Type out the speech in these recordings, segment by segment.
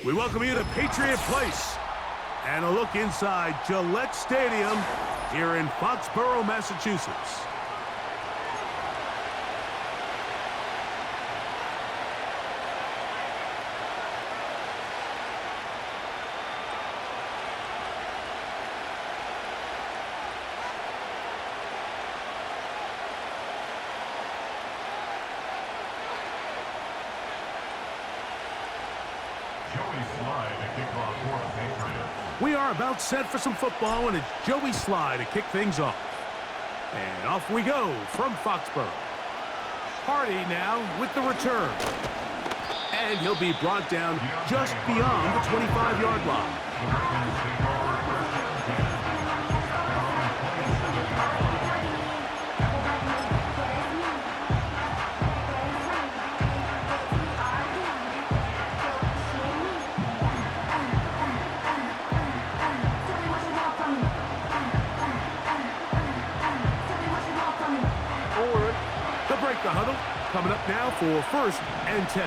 We welcome you to Patriot Place and a look inside Gillette Stadium here in Foxborough, Massachusetts. We are about set for some football, and it's Joey Sly to kick things off. And off we go from Foxborough. Hardy now with the return. And he'll be brought down just beyond the 25-yard line. The huddle coming up now for 1st and 10.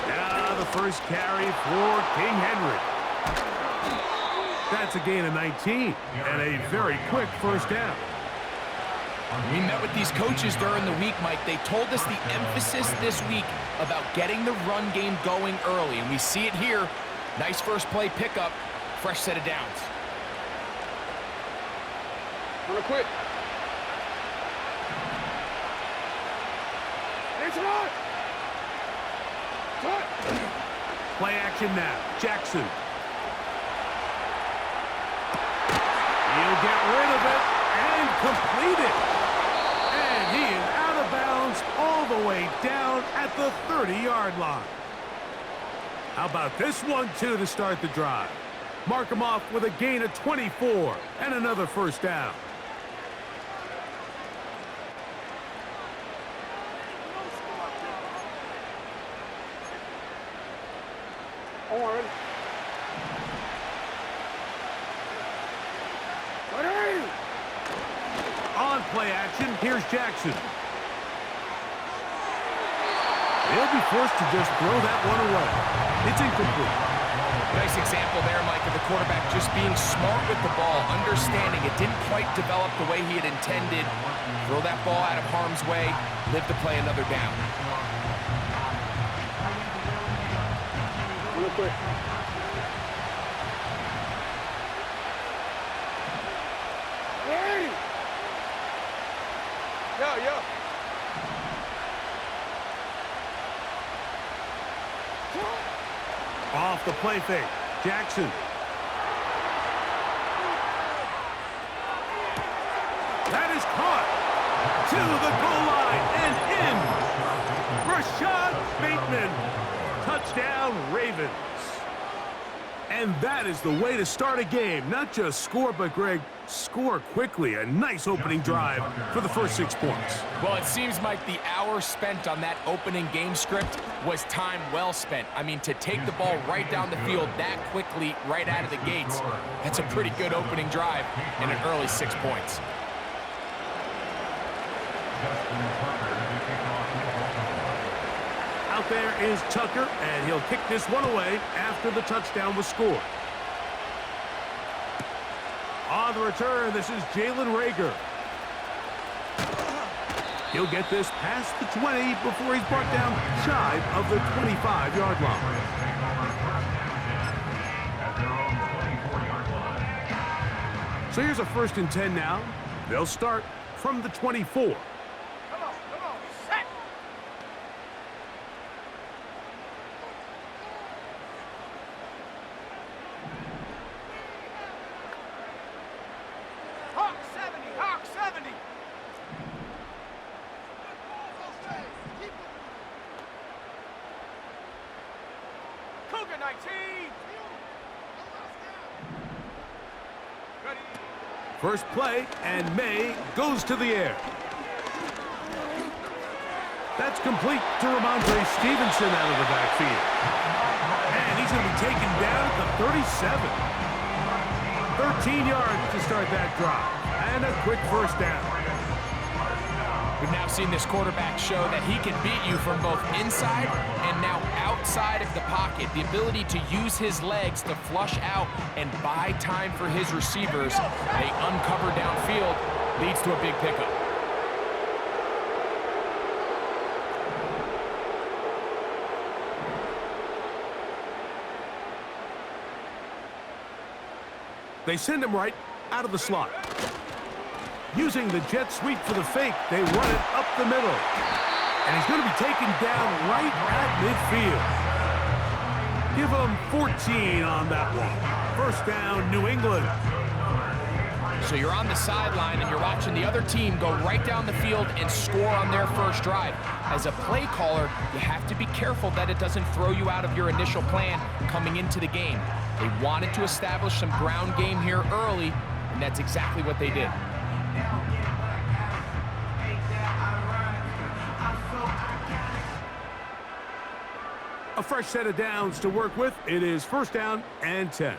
Now the first carry for King Henry. That's a gain of 19 and a very quick first down. We met with these coaches during the week, Mike. They told us the emphasis this week about getting the run game going early, and we see it here. Nice first play pickup, fresh set of downs. Real quick. Play action now. Jackson. He'll get rid of it and complete it. And he is out of bounds all the way down at the 30-yard line. How about this one, too, to start the drive? Mark him off with a gain of 24 and another first down. On play action, here's Jackson. He'll be forced to just throw that one away. It's incomplete. Nice example there, Mike, of the quarterback just being smart with the ball, understanding it didn't quite develop the way he had intended. Throw that ball out of harm's way, live to play another down. Real quick. Yo. Off the play fake. Jackson. That is caught. To the goal line and in. Rashad Bateman. Touchdown, Ravens. And that is the way to start a game. Not just score, but, Greg, score quickly. A nice opening drive for the first 6 points. Well, it seems like the hour spent on that opening game script was time well spent. I mean, to take the ball right down the field that quickly right out of the gates, that's a pretty good opening drive and an early 6 points. Out there is Tucker, and he'll kick this one away after the touchdown was scored. On the return, this is Jalen Reagor. He'll get this past the 20 before he's brought down shy of the 25-yard line. So here's a 1st and 10 now. They'll start from the 24. First play, and May goes to the air. That's complete to Ramondre Stevenson out of the backfield. And he's going to be taken down at the 37. 13 yards to start that drive. And a quick first down. We've now seen this quarterback show that he can beat you from both inside and now outside of the pocket. The ability to use his legs to flush out and buy time for his receivers. They uncover downfield, leads to a big pickup. They send him right out of the slot. Using the jet sweep for the fake, they run it up the middle. And he's going to be taken down right at midfield. Give him 14 on that one. First down, New England. So you're on the sideline and you're watching the other team go right down the field and score on their first drive. As a play caller, you have to be careful that it doesn't throw you out of your initial plan coming into the game. They wanted to establish some ground game here early, and that's exactly what they did. A fresh set of downs to work with. It is first down and 10.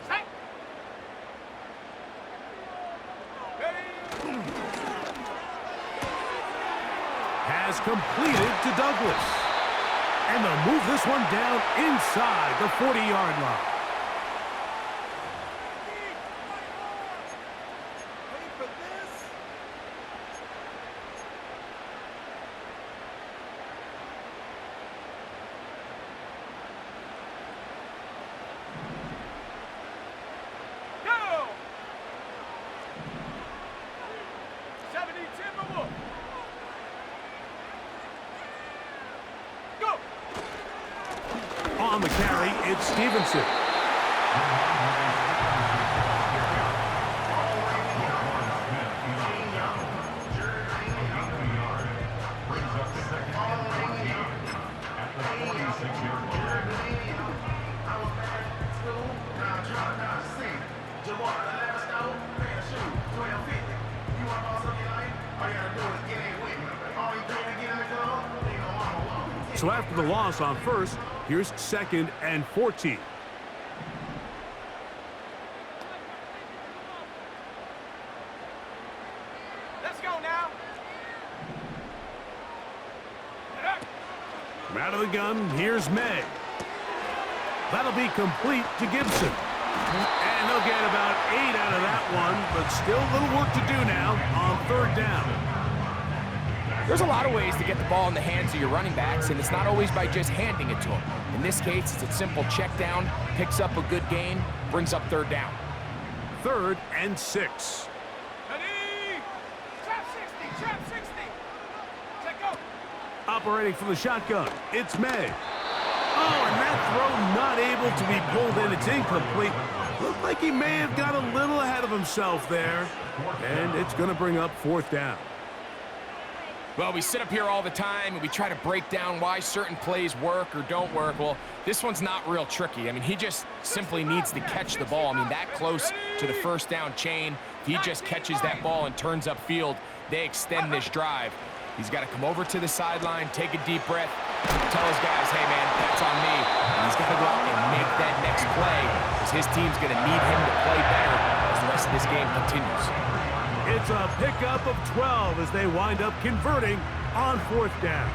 Has completed to Douglas. And they'll move this one down inside the 40-yard line. On the carry, it's Stevenson. So after the loss on first, here's second and 14. Let's go now. From out of the gun, here's May. That'll be complete to Gibson. And he'll get about 8 out of that one, but still a little work to do now on third down. There's a lot of ways to get the ball in the hands of your running backs, and it's not always by just handing it to them. In this case, it's a simple check down, picks up a good gain, brings up third down. Third and 6. Trap 60, trap 60. Check go. Operating from the shotgun, it's May. Oh, and that throw not able to be pulled in. It's incomplete. Looked like he may have got a little ahead of himself there. And it's going to bring up fourth down. Well, we sit up here all the time and we try to break down why certain plays work or don't work. Well, this one's not real tricky. I mean, he just simply needs to catch the ball. I mean, that close to the first down chain, if he just catches that ball and turns upfield, they extend this drive. He's got to come over to the sideline, take a deep breath, tell his guys, hey, man, that's on me. And he's got to go out and make that next play because his team's going to need him to play better as the rest of this game continues. It's a pickup of 12 as they wind up converting on fourth down.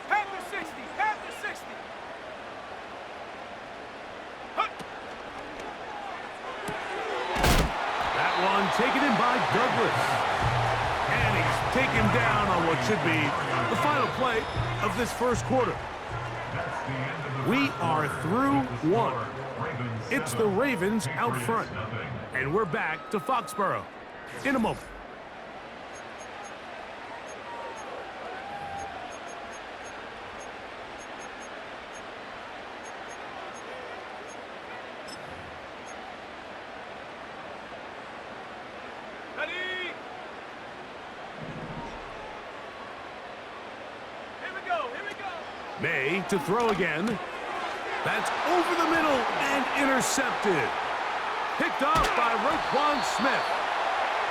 Panther 60, Panther 60. That one taken in by Douglas. And he's taken down on what should be the final play of this first quarter. We are through one. It's the Ravens out front. And we're back to Foxborough in a moment. Ready? Here we go, here we go. May to throw again. That's over the middle and intercepted. Picked off by Roquan Smith.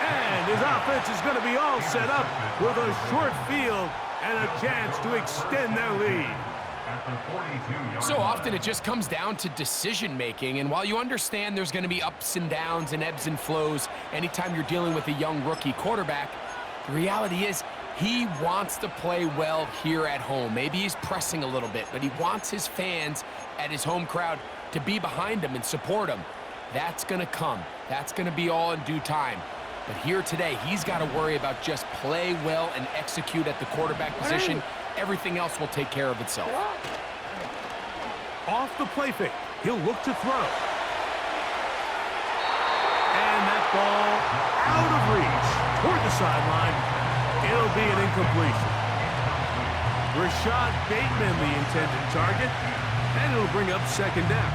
And his offense is going to be all set up with a short field and a chance to extend their lead. So often it just comes down to decision making, and while you understand there's going to be ups and downs and ebbs and flows anytime you're dealing with a young rookie quarterback, the reality is he wants to play well here at home. Maybe he's pressing a little bit, but he wants his fans at his home crowd to be behind him and support him. That's going to come. That's going to be all in due time. But here today, he's got to worry about just play well and execute at the quarterback position. Everything else will take care of itself. Off the play fake, he'll look to throw. And that ball out of reach toward the sideline. It'll be an incompletion. Rashad Bateman, the intended target, and it'll bring up second down.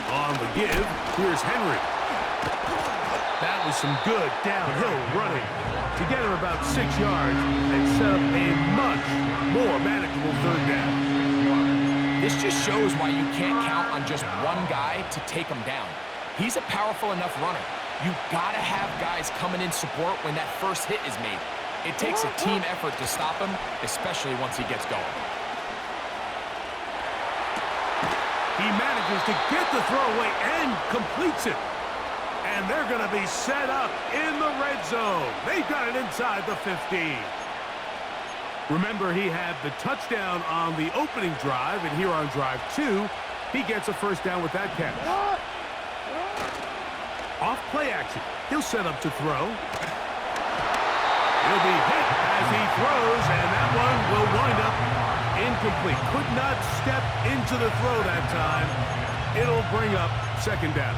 On the give, here's Henry. That was some good downhill running to get him about 6 yards and set up a much more manageable third down. This just shows why you can't count on just one guy to take him down. He's a powerful enough runner. You've got to have guys coming in support when that first hit is made. It takes a team effort to stop him, especially once he gets going. He manages to get the throw away and completes it. And they're going to be set up in the red zone. They've got it inside the 15. Remember, he had the touchdown on the opening drive, and here on drive 2, he gets a first down with that catch. Off play action, he'll set up to throw. He'll be hit as he throws, and that one will wind up incomplete. Could not step into the throw that time. It'll bring up second down.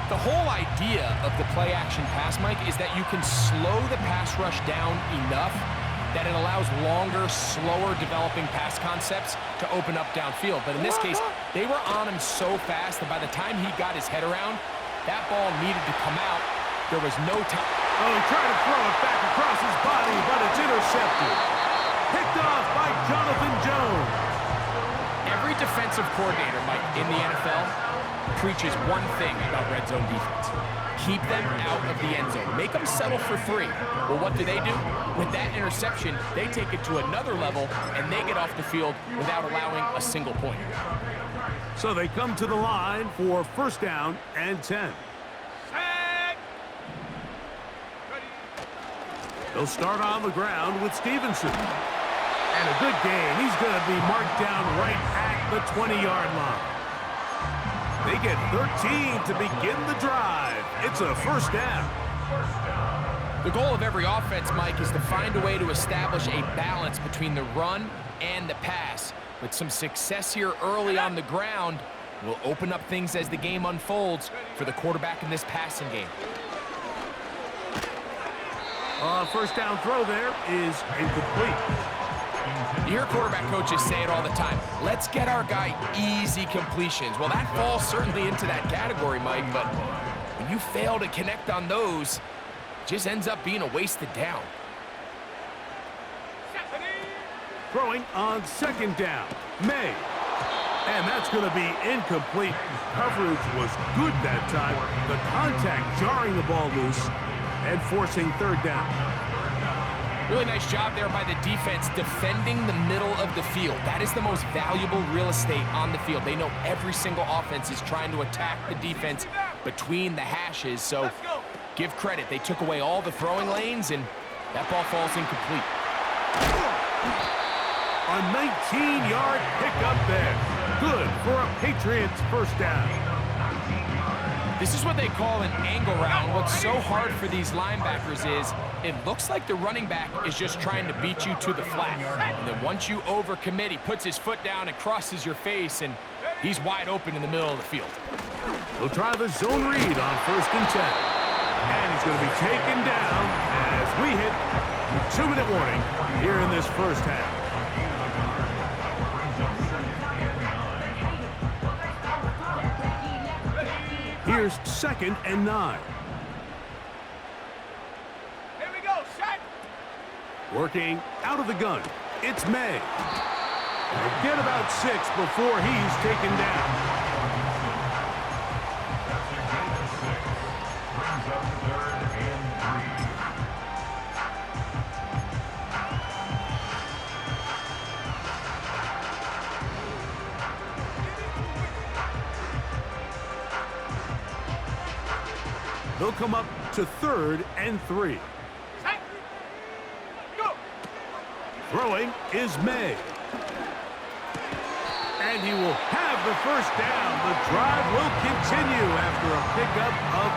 The whole idea of the play action pass, Mike, is that you can slow the pass rush down enough that it allows longer, slower developing pass concepts to open up downfield. But in this case, they were on him so fast that by the time he got his head around, that ball needed to come out. There was no time. Oh, he tried to throw it back across his body, but it's intercepted. Picked off by Jonathan Jones. Every defensive coordinator, Mike, in the NFL preaches one thing about red zone defense. Keep them out of the end zone. Make them settle for 3. Well, what do? With that interception, they take it to another level, and they get off the field without allowing a single point. So they come to the line for first down and 10. Set. They'll start on the ground with Stevenson. And a good game. He's going to be marked down right at the 20-yard line. They get 13 to begin the drive. It's a first down. The goal of every offense, Mike, is to find a way to establish a balance between the run and the pass. With some success here early on the ground, will open up things as the game unfolds for the quarterback in this passing game. First down throw there is incomplete. You hear quarterback coaches say it all the time. Let's get our guy easy completions. Well, that falls certainly into that category, Mike, but when you fail to connect on those, it just ends up being a wasted down. Throwing on second down, May. And that's going to be incomplete. Coverage was good that time. The contact jarring the ball loose and forcing third down. Really nice job there by the defense defending the middle of the field. That is the most valuable real estate on the field. They know every single offense is trying to attack the defense between the hashes. So give credit. They took away all the throwing lanes, and that ball falls incomplete. A 19-yard pickup there. Good for a Patriots first down. This is what they call an angle round. What's so hard for these linebackers is it looks like the running back is just trying to beat you to the flat. And then once you overcommit, he puts his foot down and crosses your face, and he's wide open in the middle of the field. We'll try the zone read on first and 10. And he's going to be taken down as we hit the 2-minute warning here in this first half. Here's second and 9. Here we go, set. Working out of the gun. It's May. They'll get about 6 before he's taken down. He'll come up to 3rd and 3. Set. Go. Throwing is May. And he will have the first down. The drive will continue after a pickup of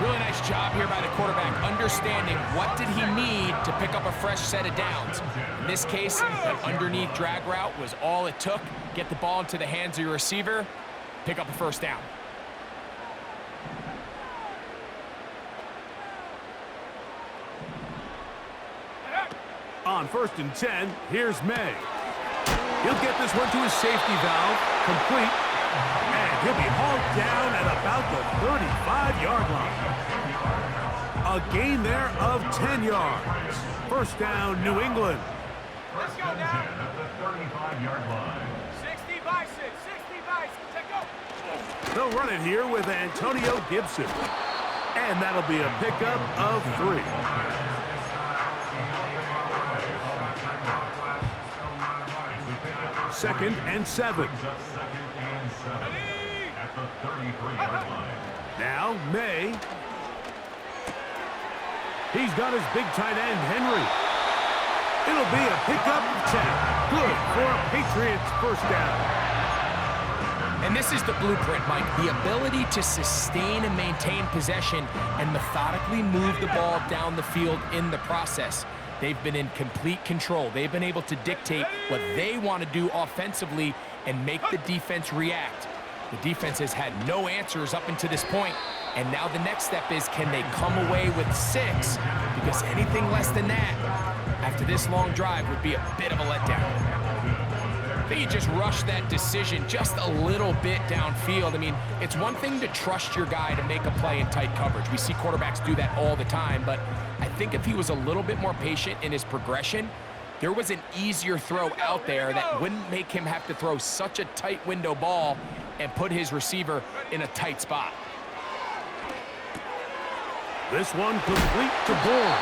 8. Really nice job here by the quarterback, understanding what did he need to pick up a fresh set of downs. In this case, that underneath drag route was all it took. Get the ball into the hands of your receiver, pick up a first down. On 1st and 10, here's May. He'll get this one to his safety valve, complete, and he'll be hauled down at about the 35-yard line. A gain there of 10 yards. First down, New England. Let's go now. At the 35-yard line. 60 by 6. 60 by 6. Check go. They'll run it here with Antonio Gibson. And that'll be a pickup of 3. Second and 7. Now May. He's got his big tight end, Henry. It'll be a pickup of 10. Good for a Patriots first down. And this is the blueprint, Mike. The ability to sustain and maintain possession and methodically move the ball down the field in the process. They've been in complete control. They've been able to dictate what they want to do offensively and make the defense react. The defense has had no answers up until this point, and now the next step is, can they come away with 6? Because anything less than that, after this long drive, would be a bit of a letdown. I think you just rush that decision just a little bit downfield. I mean, it's one thing to trust your guy to make a play in tight coverage. We see quarterbacks do that all the time, but I think if he was a little bit more patient in his progression, there was an easier throw out there that wouldn't make him have to throw such a tight window ball and put his receiver in a tight spot. This one complete to Bourne.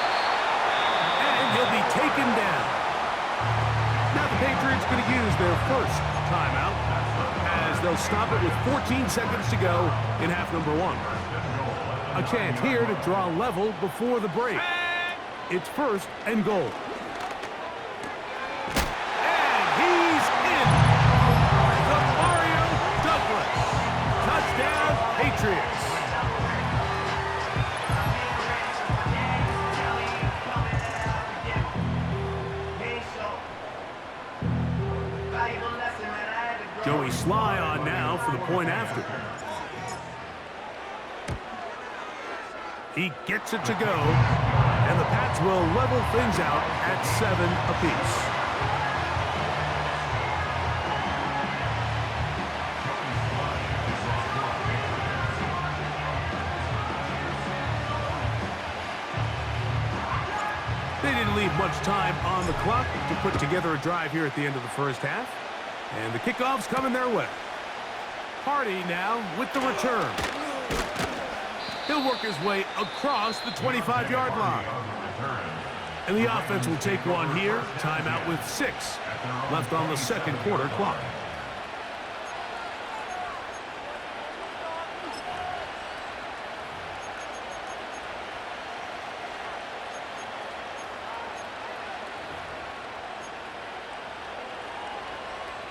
And he'll be taken down. Now the Patriots going to use their first timeout as they'll stop it with 14 seconds to go in half number 1. A chance here to draw level before the break. It's 1st and goal. And he's in. The Mario Douglas. Touchdown, Patriots. Joey Sly on now for the point after. He gets it to go, and the Pats will level things out at 7 apiece. They didn't leave much time on the clock to put together a drive here at the end of the first half. And the kickoff's coming their way. Hardy now with the return. He'll work his way across the 25-yard line. And the offense will take one here. Timeout with 6 left on the second quarter clock.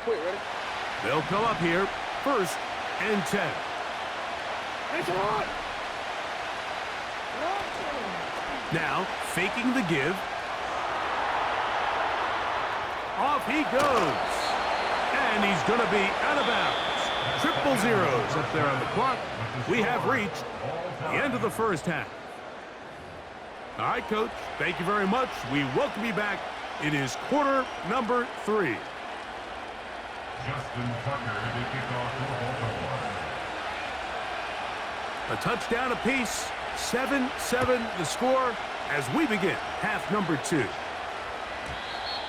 Wait, ready? They'll come up here, 1st and 10. It's on! Now, faking the give. Off he goes. And he's going to be out of bounds. Triple zeros up there on the clock. We have reached the end of the first half. All right, Coach, thank you very much. We welcome you back. It is quarter number 3. Justin Tucker to kick off for Baltimore. A touchdown apiece, 7-7 the score as we begin half number 2.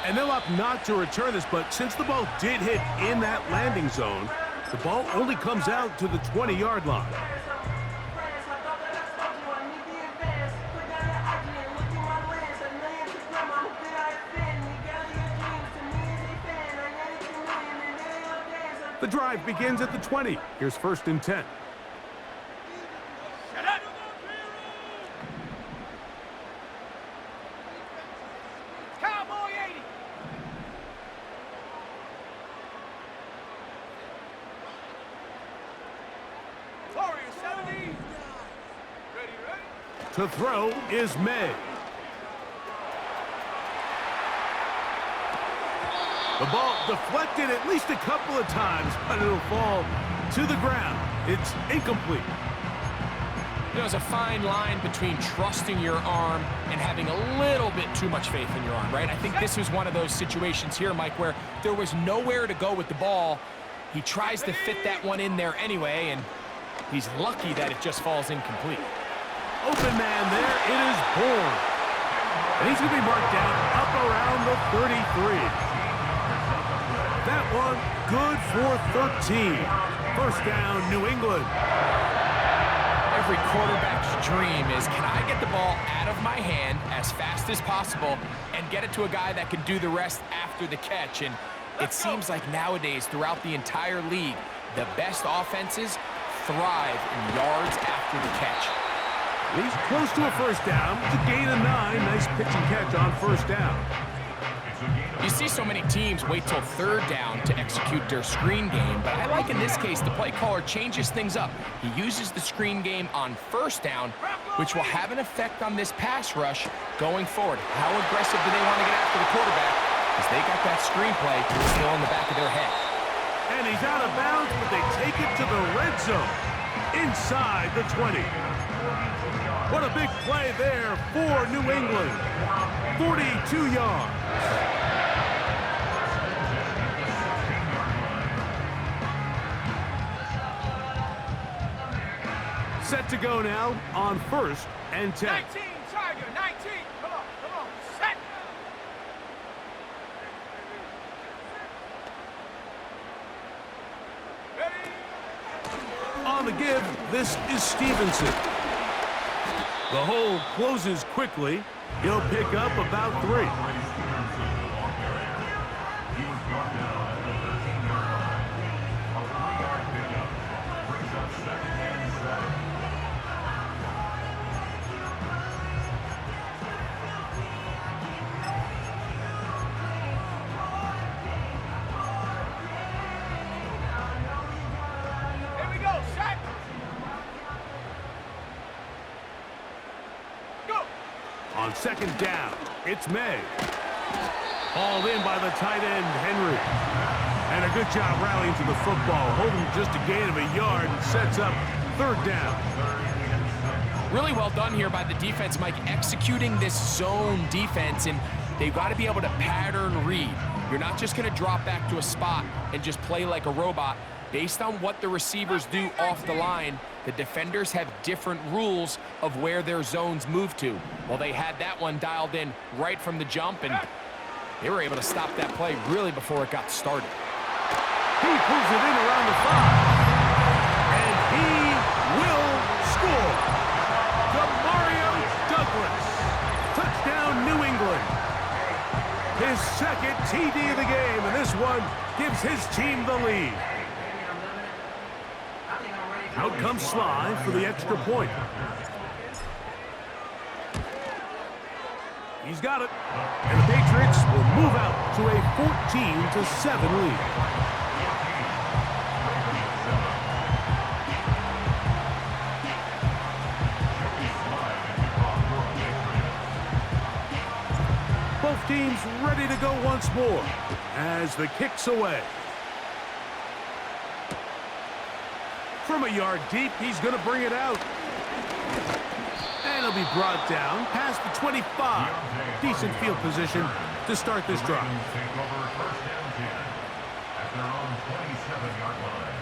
And they'll opt not to return this, but since the ball did hit in that landing zone, the ball only comes out to the 20-yard line. The drive begins at the 20. Here's 1st and 10. Cowboy 80. Warrior 70. Ready. To throw is May. The ball deflected at least a couple of times, but it'll fall to the ground. It's incomplete. There's a fine line between trusting your arm and having a little bit too much faith in your arm, right? I think this was one of those situations here, Mike, where there was nowhere to go with the ball. He tries to fit that one in there anyway, and he's lucky that it just falls incomplete. Open man there. It is Bourne. And he's going to be marked down up around the 33. That one good for 13. 1st down, New England. Every quarterback's dream is, can I get the ball out of my hand as fast as possible and get it to a guy that can do the rest after the catch? And it seems like nowadays, throughout the entire league, the best offenses thrive in yards after the catch. He's close to a 1st down. It's a gain of 9. Nice pitch and catch on 1st down. You see so many teams wait till 3rd down to execute their screen game, but I like in this case the play caller changes things up. He uses the screen game on 1st down, which will have an effect on this pass rush going forward. How aggressive do they want to get after the quarterback? Because they got that screenplay still in the back of their head. And he's out of bounds, but they take it to the red zone inside the 20. What a big play there for New England. 42 yards. Set to go now on 1st and 10. 19, Tiger, 19. Come on, set. Ready. On the give, this is Stevenson. The hole closes quickly. He'll pick up about 3. Here we go, set. Go. On 2nd down, it's May. Hauled in by the tight end, Henry. And a good job rallying to the football, holding just a gain of a yard and sets up 3rd down. Really well done here by the defense, Mike, executing this zone defense, and they've got to be able to pattern read. You're not just going to drop back to a spot and just play like a robot. Based on what the receivers do off the line, the defenders have different rules of where their zones move to. Well, they had that one dialed in right from the jump, and they were able to stop that play really before it got started. He pulls it in around the 5. And he will score. Mario Douglas. Touchdown, New England. His 2nd TD of the game, and this one gives his team the lead. Out comes Sly for the extra point. He's got it. And the Patriots will move out to a 14-7 lead. Both teams ready to go once more as the kick's away. From a yard deep, he's going to bring it out. And he'll be brought down past the 25. Decent field position to start this drive. Take over 1st down 10 at their own 27-yard line.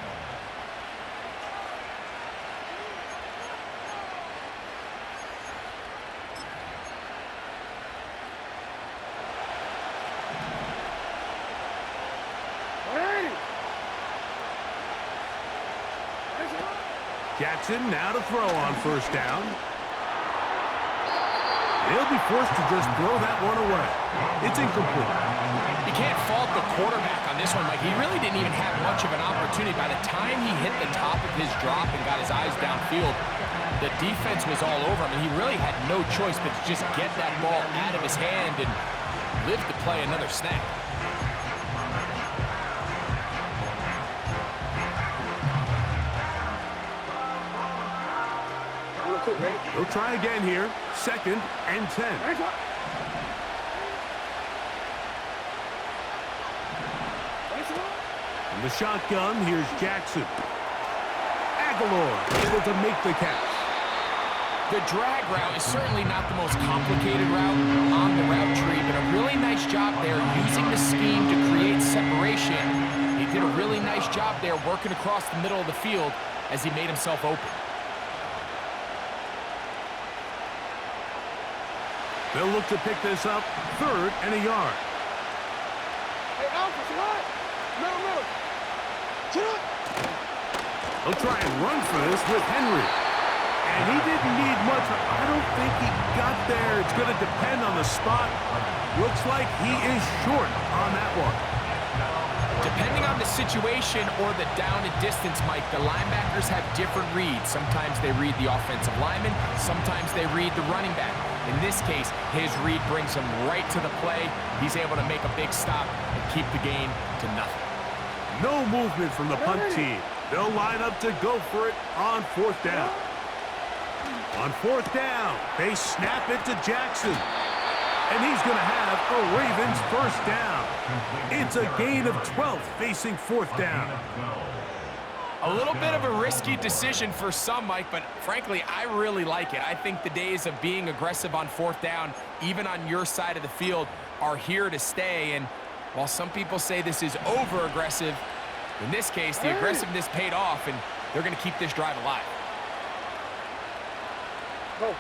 Jackson now to throw on first down. He'll be forced to just throw that one away. It's incomplete. You can't fault the quarterback on this one, Mike. He really didn't even have much of an opportunity. By the time he hit the top of his drop and got his eyes downfield, the defense was all over him, and he really had no choice but to just get that ball out of his hand and live to play another snap. He'll try again here. 2nd and 10. From the shotgun, here's Jackson. Aguilar able to make the catch. The drag route is certainly not the most complicated route on the route tree, but a really nice job there using the scheme to create separation. He did a really nice job there working across the middle of the field as he made himself open. They'll look to pick this up 3rd and a yard. Hey, Alpha, sit up. Middle. Sit up. He'll try and run for this with Henry. And he didn't need much. I don't think he got there. It's going to depend on the spot. Looks like he is short on that one. Depending on the situation or the down and distance, Mike, the linebackers have different reads. Sometimes they read the offensive lineman. Sometimes they read the running back. In this case, his read brings him right to the play. He's able to make a big stop and keep the game to nothing. No movement from the punt team. They'll line up to go for it on 4th down. On 4th down, they snap it to Jackson. And he's going to have a Ravens first down. It's a gain of 12 facing 4th down. A little bit of a risky decision for some, Mike, but frankly, I really like it. I think the days of being aggressive on 4th down, even on your side of the field, are here to stay. And while some people say this is over-aggressive, in this case, the aggressiveness paid off, and they're going to keep this drive alive. Go.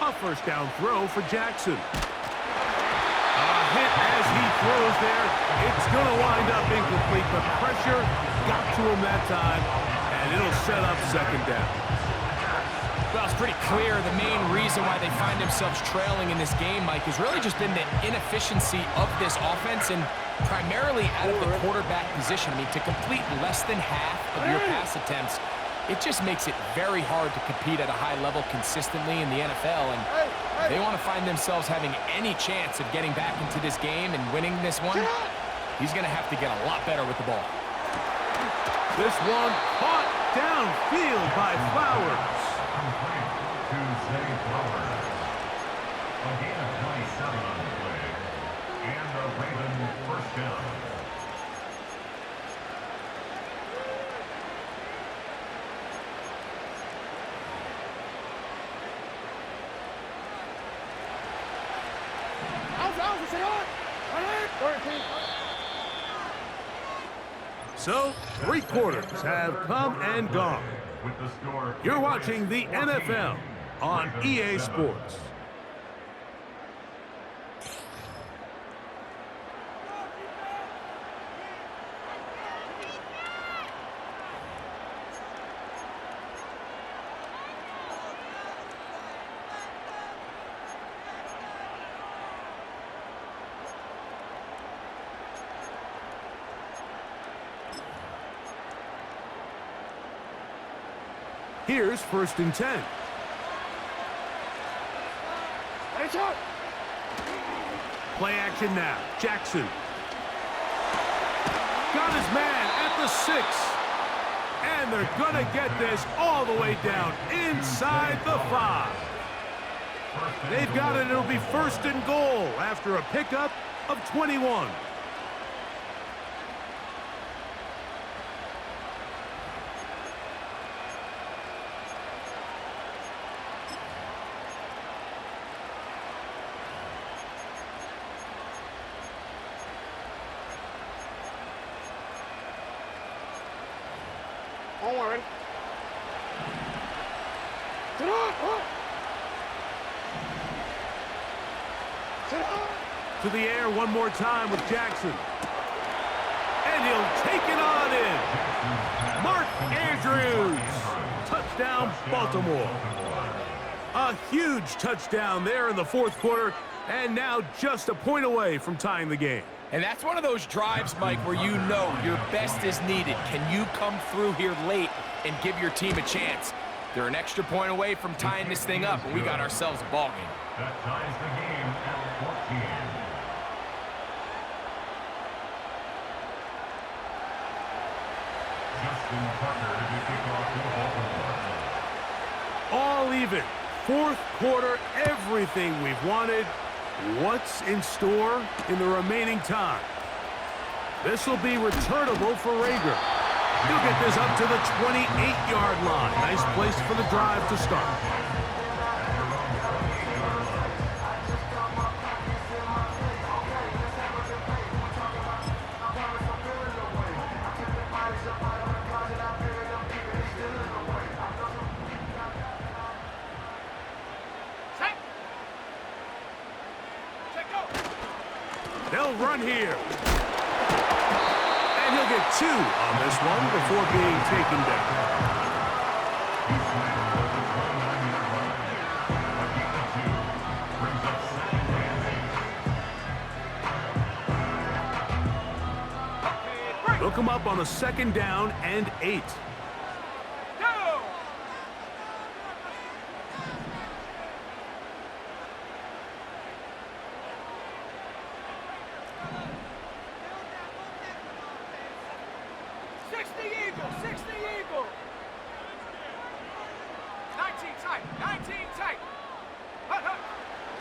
A first down throw for Jackson. A hit as he throws there. It's going to wind up incomplete. The pressure got to him that time, and it'll set up 2nd down. Well, it's pretty clear the main reason why they find themselves trailing in this game, Mike, has really just been the inefficiency of this offense and primarily out of the quarterback position. I mean, to complete less than half of your pass attempts, it just makes it very hard to compete at a high level consistently in the NFL, and they want to find themselves having any chance of getting back into this game and winning this one. He's going to have to get a lot better with the ball. This one caught downfield by Flowers. Complete to Zay Flowers. A gain of 27 on the play. And a Raven first down. Alpha, sit up. So, 3 quarters have come and gone. With the score, You're watching the NFL on EA Sports. Here's 1st and 10. Play action now. Jackson. Got his man at the 6. And they're going to get this all the way down inside the 5. They've got it. It'll be 1st and goal after a pickup of 21. Don't worry. Sit up. Sit up. To the air one more time with Jackson. And he'll take it on in. Mark Andrews. Touchdown, Baltimore. A huge touchdown there in the fourth quarter, and now just a point away from tying the game. And that's one of those drives, Mike, where you know your best is needed. Can you come through here late and give your team a chance? They're an extra point away from tying this thing up, and we got ourselves a ball game. That ties the game at 14. Justin Tucker to kick off for Baltimore. All even. Fourth quarter, everything we've wanted. What's in store in the remaining time? This will be returnable for Rager. He'll get this up to the 28-yard line. Nice place for the drive to start. They'll run here. And he'll get 2 on this one before being taken down. They'll come up on a 2nd down and 8.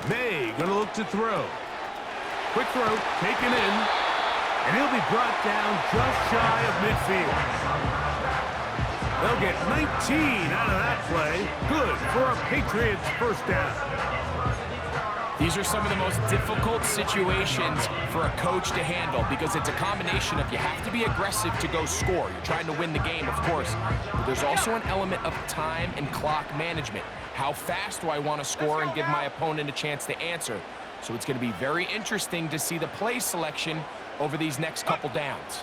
May gonna look to throw. Quick throw, taken in, and he'll be brought down just shy of midfield. They'll get 19 out of that play. Good for a Patriots first down. These are some of the most difficult situations for a coach to handle because it's a combination of you have to be aggressive to go score. You're trying to win the game, of course, but there's also an element of time and clock management. How fast do I want to score and give my opponent a chance to answer? So it's going to be very interesting to see the play selection over these next couple downs.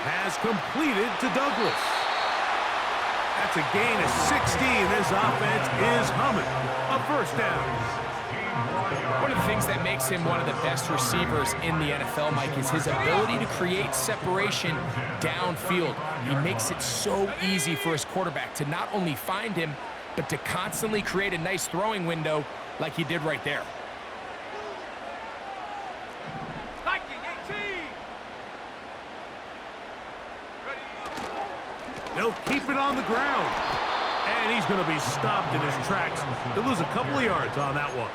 Has completed to Douglas. That's a gain of 16. This offense is humming. A first down. One of the things that makes him one of the best receivers in the NFL, Mike, is his ability to create separation downfield. He makes it so easy for his quarterback to not only find him, but to constantly create a nice throwing window like he did right there. They'll keep it on the ground. And he's going to be stopped in his tracks. He'll lose a couple of yards on that one.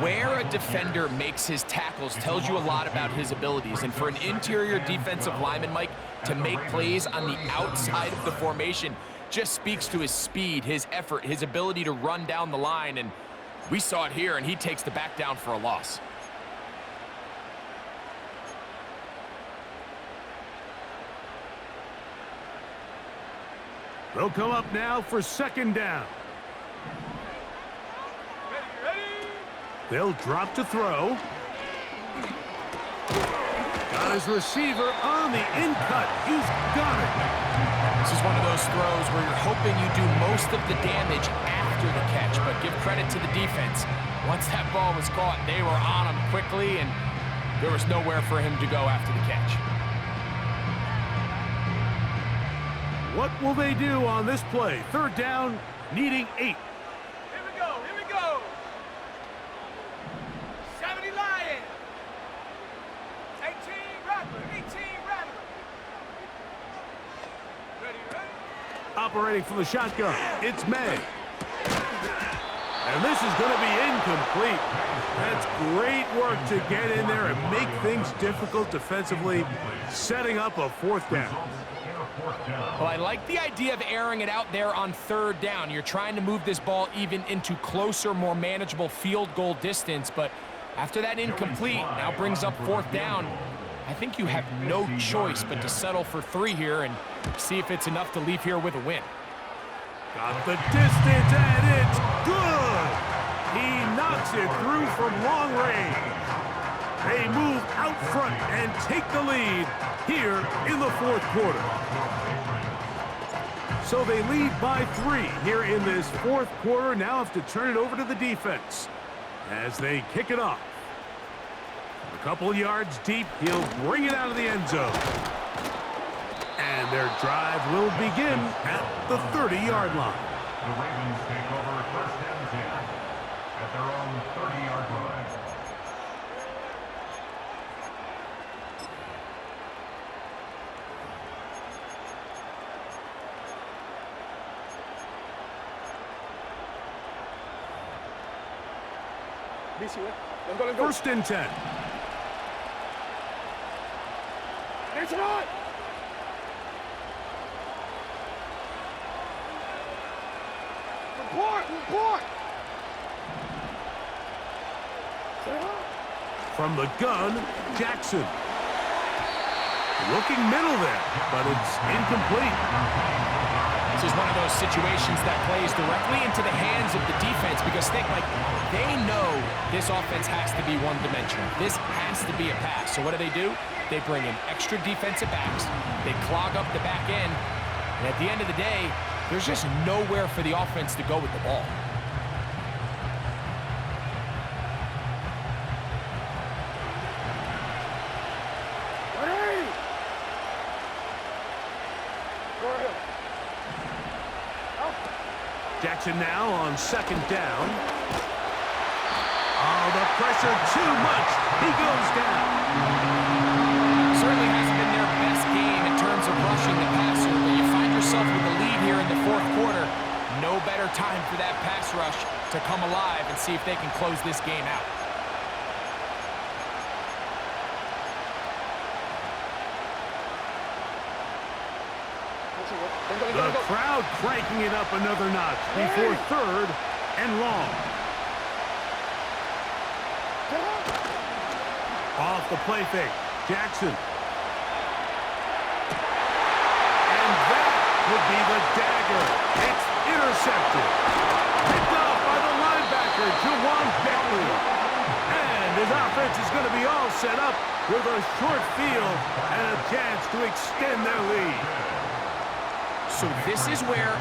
Where a defender makes his tackles tells you a lot about his abilities. And for an interior defensive lineman, Mike, to make plays on the outside of the formation just speaks to his speed, his effort, his ability to run down the line. And we saw it here, and he takes the back down for a loss. They'll come up now for 2nd down. They'll drop to throw. Got his receiver on the in-cut. He's got it. This is one of those throws where you're hoping you do most of the damage after the catch, but give credit to the defense. Once that ball was caught, they were on him quickly, and there was nowhere for him to go after the catch. What will they do on this play? 3rd down, needing 8. Here we go. 70 Lions. 18 Rattler. Ready. Operating from the shotgun, it's May. And this is going to be incomplete. That's great work to get in there and make things difficult defensively, setting up a 4th down. Well, I like the idea of airing it out there on 3rd down. You're trying to move this ball even into closer, more manageable field goal distance, but after that incomplete now brings up 4th down. I think you have no choice but to settle for 3 here and see if it's enough to leave here with a win. Got the distance, and it's good! He knocks it through from long range. They move out front and take the lead here in the fourth quarter. So they lead by 3 here in this fourth quarter. Now have to turn it over to the defense as they kick it off. A couple yards deep, he'll bring it out of the end zone. And their drive will begin at the 30-yard line. The Ravens take over first and 10 at their own 30-yard line. First and 10. It's on! Report! From the gun, Jackson. Looking middle there, but it's incomplete. This is one of those situations that plays directly into the hands of the defense because they know this offense has to be one-dimensional. This has to be a pass. So what do? They bring in extra defensive backs. They clog up the back end. And at the end of the day, there's just nowhere for the offense to go with the ball. Jackson now on second down. Oh, the pressure too much. He goes down. Certainly hasn't been their best game in terms of rushing the passer, but you find yourself with a lead here in the fourth quarter. No better time for that pass rush to come alive and see if they can close this game out. The crowd cranking it up another notch before third and long. Off the play fake, Jackson. And that would be the dagger. It's intercepted. Picked off by the linebacker, Juwan Beckley. And his offense is going to be all set up with a short field and a chance to extend their lead. So this is where